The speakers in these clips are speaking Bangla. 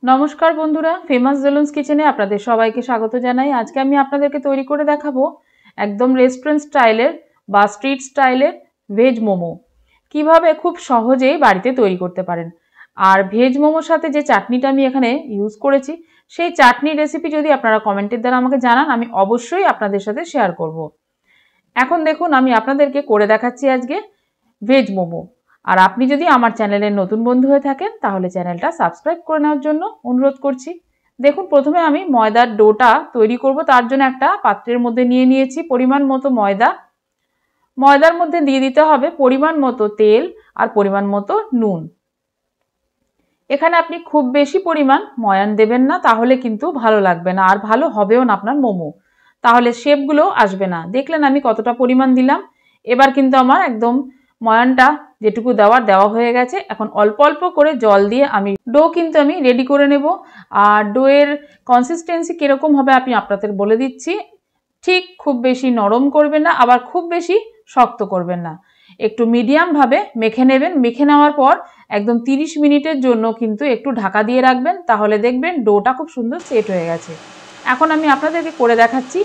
নমস্কার বন্ধুরা, ফেমাস জেলুনস কিচেনে আপনাদের সবাইকে স্বাগত জানাই। আজকে আমি আপনাদেরকে তৈরি করে দেখাবো একদম রেস্টুরেন্ট স্টাইলের বা স্ট্রিট স্টাইলের ভেজ মোমো কিভাবে খুব সহজেই বাড়িতে তৈরি করতে পারেন। আর ভেজ মোমোর সাথে যে চাটনিটা আমি এখানে ইউজ করেছি, সেই চাটনির রেসিপি যদি আপনারা কমেন্টের দ্বারা আমাকে জানান, আমি অবশ্যই আপনাদের সাথে শেয়ার করব। এখন দেখুন, আমি আপনাদেরকে করে দেখাচ্ছি আজকে ভেজ মোমো। আর আপনি যদি আমার চ্যানেলের নতুন বন্ধু হয়ে থাকেন তাহলে চ্যানেলটা সাবস্ক্রাইব করে নেওয়ার জন্য অনুরোধ করছি। দেখুন, প্রথমে আমি ময়দার ডোটা তৈরি করব, তার জন্য একটা পাত্রের মধ্যে নিয়ে নিয়েছি পরিমাণ মতো ময়দা। ময়দার মধ্যে দিয়ে দিতে হবে পরিমাণ মতো তেল আর পরিমাণ মতো নুন। এখানে আপনি খুব বেশি পরিমাণ ময়ান দেবেন না, তাহলে কিন্তু ভালো লাগবে না আর ভালো হবেও না আপনার মোমো, তাহলে শেপগুলো আসবে না। দেখলেন আমি কতটা পরিমাণ দিলাম। এবার কিন্তু আমার একদম ময়ানটা যেটুকু দেওয়া হয়ে গেছে। এখন অল্প অল্প করে জল দিয়ে আমি ডো কিন্তু আমি রেডি করে নেব। আর ডোয়ের কনসিস্টেন্সি কীরকম হবে আমি আপনাদের বলে দিচ্ছি। ঠিক খুব বেশি নরম করবেন না, আবার খুব বেশি শক্ত করবেন না, একটু মিডিয়ামভাবে মেখে নেবেন। মেখে নেওয়ার পর একদম 30 মিনিটের জন্য কিন্তু একটু ঢাকা দিয়ে রাখবেন, তাহলে দেখবেন ডোটা খুব সুন্দর সেট হয়ে গেছে। এখন আমি আপনাদেরকে করে দেখাচ্ছি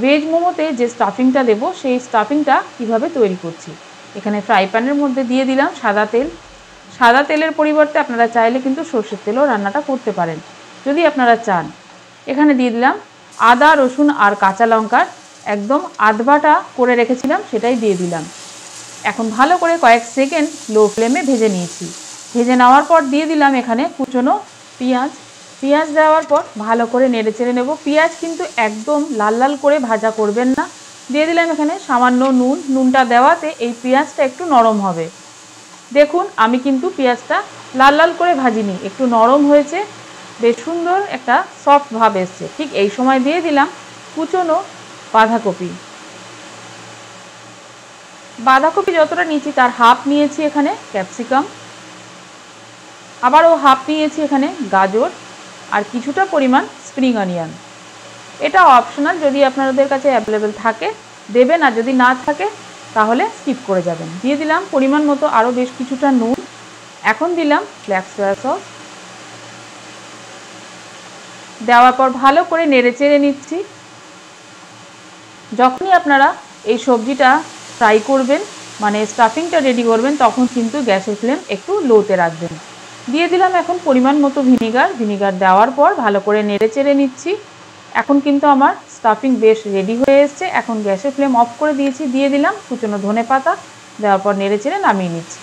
ভেজ মোমোতে যে স্টাফিংটা দেবো, সেই স্টাফিংটা কিভাবে তৈরি করছি। এখানে ফ্রাই প্যানের মধ্যে দিয়ে দিলাম সাদা তেল। সাদা তেলের পরিবর্তে আপনারা চাইলে কিন্তু সর্ষের তেলও রান্নাটা করতে পারেন যদি আপনারা চান। এখানে দিয়ে দিলাম আদা, রসুন আর কাঁচা লঙ্কার একদম আধবাটা করে রেখেছিলাম, সেটাই দিয়ে দিলাম। এখন ভালো করে কয়েক সেকেন্ড লো ফ্লেমে ভেজে নিয়েছি। ভেজে নেওয়ার পর দিয়ে দিলাম এখানে কুচনো পেঁয়াজ। পেঁয়াজ দেওয়ার পর ভালো করে নেড়ে চেড়ে নেব। পেঁয়াজ কিন্তু একদম লাল লাল করে ভাজা করবেন না। দিয়ে দিলাম এখানে সামান্য নুন। নুনটা দেওয়াতে এই পেঁয়াজটা একটু নরম হবে। দেখুন, আমি কিন্তু পেঁয়াজটা লাল লাল করে ভাজিনি, একটু নরম হয়েছে, বেশ সুন্দর একটা সফট ভাব এসছে। ঠিক এই সময় দিয়ে দিলাম কুচনো বাঁধাকপি। বাঁধাকপি যতটা নিয়েছি তার হাফ নিয়েছি এখানে ক্যাপসিকাম, আবারও হাফ নিয়েছি এখানে গাজর, আর কিছুটা পরিমাণ স্প্রিং অনিয়ন। এটা অপশনাল, যদি আপনাদের কাছে অ্যাভেলেবেল থাকে দেবেন, আর যদি না থাকে তাহলে স্কিপ করে যাবেন। দিয়ে দিলাম পরিমাণ মতো আরও বেশ কিছুটা নুন। এখন দিলাম ব্ল্যাক সয়া সস। দেওয়ার পর ভালো করে নেড়ে চেড়ে নিচ্ছি। যখনই আপনারা এই সবজিটা ফ্রাই করবেন, মানে স্টাফিংটা রেডি করবেন, তখন কিন্তু গ্যাসের ফ্লেম একটু লোতে রাখবেন। দিয়ে দিলাম এখন পরিমাণ মতো ভিনিগার। ভিনিগার দেওয়ার পর ভালো করে নেড়ে চেড়ে নিচ্ছি। এখন কিন্তু আমার স্টাফিং বেশ রেডি হয়ে এসছে। এখন গ্যাসের ফ্লেম অফ করে দিয়েছি। দিয়ে দিলাম কুচনো ধনেপাতা। দেওয়ার পর নেড়ে চেড়ে নামিয়ে নিচ্ছি।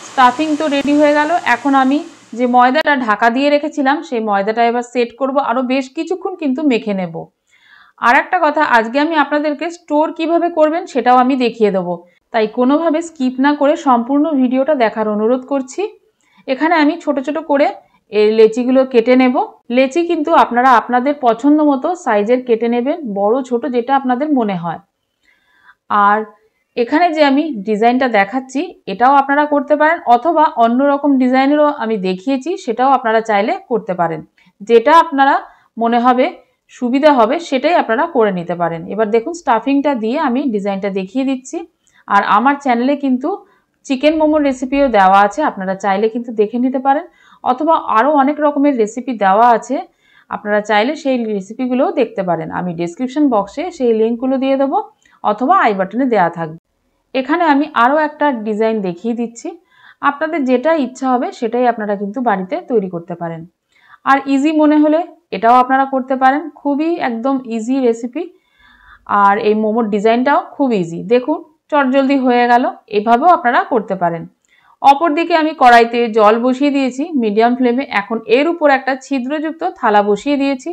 স্টাফিং তো রেডি হয়ে গেল। এখন আমি যে ময়দাটা ঢাকা দিয়ে রেখেছিলাম, সেই ময়দাটা এবার সেট করব, আরও বেশ কিছুক্ষণ কিন্তু মেখে নেব। আর একটা কথা, আজকে আমি আপনাদেরকে স্টোর কিভাবে করবেন সেটাও আমি দেখিয়ে দেবো, তাই কোনোভাবে স্কিপ না করে সম্পূর্ণ ভিডিওটা দেখার অনুরোধ করছি। এখানে আমি ছোট ছোট করে এই লেচিগুলো কেটে নেব। লেচি কিন্তু আপনারা আপনাদের পছন্দ মতো সাইজের কেটে নেবেন, বড় ছোট যেটা আপনাদের মনে হয়। আর এখানে যে আমি ডিজাইনটা দেখাচ্ছি এটাও আপনারা করতে পারেন, অথবা অন্য রকম ডিজাইনেরও আমি দেখিয়েছি, সেটাও আপনারা চাইলে করতে পারেন। যেটা আপনারা মনে হবে সুবিধা হবে সেটাই আপনারা করে নিতে পারেন। এবার দেখুন, স্টাফিংটা দিয়ে আমি ডিজাইনটা দেখিয়ে দিচ্ছি। আর আমার চ্যানেলে কিন্তু চিকেন মোমোর রেসিপিও দেওয়া আছে, আপনারা চাইলে কিন্তু দেখে নিতে পারেন, অথবা আরও অনেক রকমের রেসিপি দেওয়া আছে, আপনারা চাইলে সেই রেসিপিগুলোও দেখতে পারেন। আমি ডেসক্রিপশন বক্সে সেই লিঙ্কগুলো দিয়ে দেবো, অথবা আই বাটনে দেওয়া থাকবে। এখানে আমি আরও একটা ডিজাইন দেখিয়ে দিচ্ছি। আপনাদের যেটা ইচ্ছা হবে সেটাই আপনারা কিন্তু বাড়িতে তৈরি করতে পারেন। আর ইজি মনে হলে এটাও আপনারা করতে পারেন, খুবই একদম ইজি রেসিপি। আর এই মোমোর ডিজাইনটাও খুব ইজি, দেখুন চটজলদি হয়ে গেল। এভাবেও আপনারা করতে পারেন। অপরদিকে আমি কড়াইতে জল বসিয়ে দিয়েছি মিডিয়াম ফ্লেমে। এখন এর উপর একটা ছিদ্রযুক্ত থালা বসিয়ে দিয়েছি।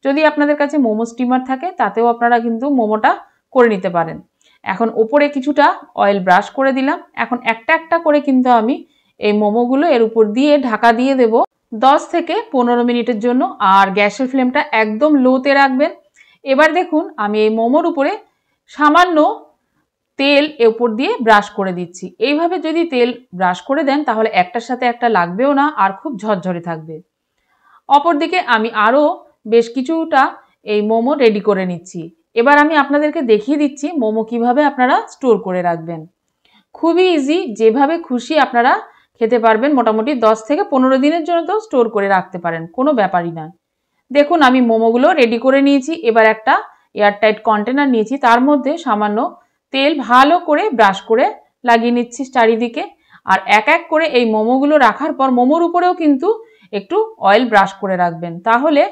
যদি আপনাদের কাছে মোমো স্টিমার থাকে তাতেও আপনারা কিন্তু মোমোটা করে নিতে পারেন। এখন ওপরে কিছুটা অয়েল ব্রাশ করে দিলাম। এখন একটা একটা করে কিন্তু আমি এই মোমোগুলো এর উপর দিয়ে ঢাকা দিয়ে দেব 10 থেকে 15 মিনিটের জন্য। আর গ্যাসের ফ্লেমটা একদম লোতে রাখবেন। এবার দেখুন, আমি এই মোমোর উপরে সামান্য তেল এর উপর দিয়ে ব্রাশ করে দিচ্ছি। এইভাবে যদি তেল ব্রাশ করে দেন তাহলে একটার সাথে একটা লাগবেও না, আর খুব ঝরঝরে থাকবে। অপরদিকে আমি আরও বেশ কিছুটা এই মোমো রেডি করে নিচ্ছি। এবার আমি আপনাদেরকে দেখিয়ে দিচ্ছি মোমো কিভাবে আপনারা স্টোর করে রাখবেন। খুবই ইজি, যেভাবে খুশি আপনারা খেতে পারবেন। মোটামুটি 10 থেকে 15 দিনের জন্য তো স্টোর করে রাখতে পারেন, কোনো ব্যাপারই না। দেখুন আমি মোমোগুলো রেডি করে নিয়েছি। এবার একটা এয়ারটাইট কন্টেনার নিয়েছি, তার মধ্যে সামান্য তেল ভালো করে ব্রাশ করে লাগিয়ে নিচ্ছি চারিদিকে। আর এক এক করে এই মোমোগুলো রাখার পর মোমোর উপরেও কিন্তু একটু অয়েল ব্রাশ করে রাখবেন, তাহলে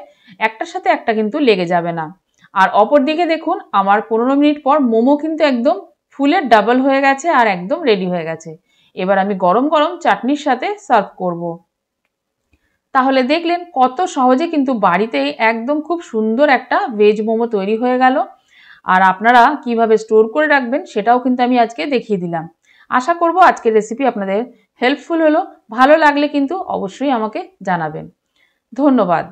একটার সাথে একটা কিন্তু লেগে যাবে না। আর অপর দিকে দেখুন আমার 15 মিনিট পর মোমো কিন্তু একদম ফুলে ডাবল হয়ে গেছে আর একদম রেডি হয়ে গেছে। এবার আমি গরম গরম চাটনির সাথে সার্ভ করব। তাহলে দেখলেন কত সহজে কিন্তু বাড়িতেই একদম খুব সুন্দর একটা ভেজ মোমো তৈরি হয়ে গেল। আর আপনারা কিভাবে স্টোর করে রাখবেন সেটাও কিন্তু আমি আজকে দেখিয়ে দিলাম। আশা করব আজকের রেসিপি আপনাদের হেল্পফুল হলো। ভালো লাগলে কিন্তু অবশ্যই আমাকে জানাবেন। ধন্যবাদ।